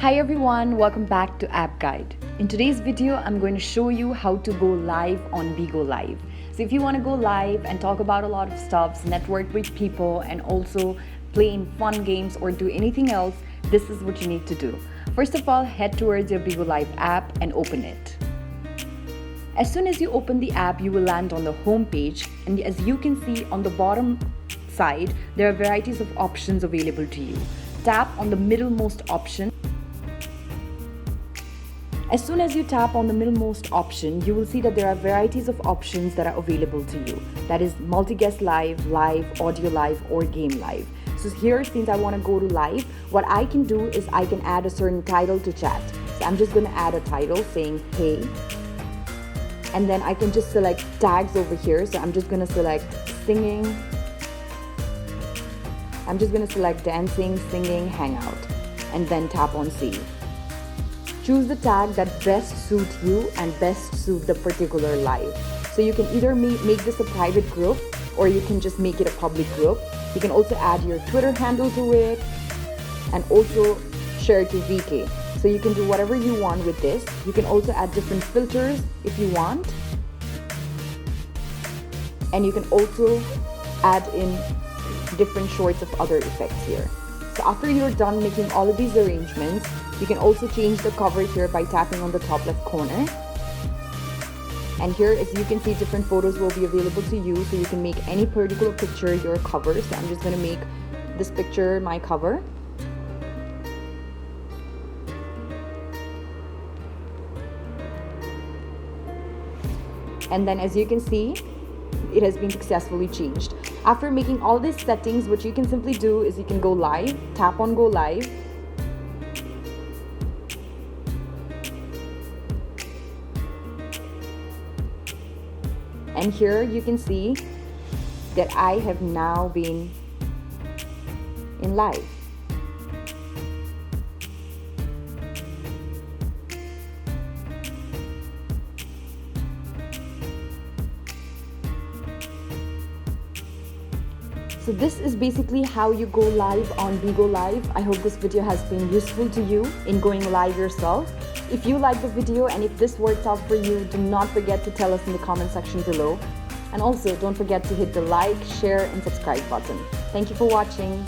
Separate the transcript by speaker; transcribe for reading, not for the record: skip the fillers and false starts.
Speaker 1: Hi everyone, welcome back to App Guide. In today's video, I'm going to show you how to go live on BIGO Live. So if you want to go live and talk about a lot of stuff, network with people, and also play in fun games or do anything else, this is what you need to do. First of all, head towards your BIGO Live app and open it. As soon as you open the app, you will land on the home page, and as you can see on the bottom side, there are varieties of options available to you. Tap on the middlemost option. As soon as you tap on the middlemost option, you will see that there are varieties of options that are available to you. That is multi-guest live, live, audio live, or game live. So here, since I want to go to live, what I can do is I can add a certain title to chat. So I'm just going to add a title saying, hey. And then I can just select tags over here. So I'm just going to select singing. I'm just going to select dancing, singing, hangout, and then tap on save. Choose the tag that best suits you and best suit the particular live. So you can either make this a private group or you can just make it a public group. You can also add your Twitter handle to it and also share it to VK. So you can do whatever you want with this. You can also add different filters if you want. And you can also add in different sorts of other effects here. So after you're done making all of these arrangements, you can also change the cover here by tapping on the top left corner. And here, as you can see, different photos will be available to you, so you can make any particular picture your cover. So I'm just going to make this picture my cover. And then as you can see, it has been successfully changed. After making all these settings, what you can simply do is you can go live, tap on go live. And here you can see that I have now been in live. So this is basically how you go live on BIGO Live. I hope this video has been useful to you in going live yourself. If you like the video and if this worked out for you, do not forget to tell us in the comment section below. And also don't forget to hit the like, share, and subscribe button. Thank you for watching.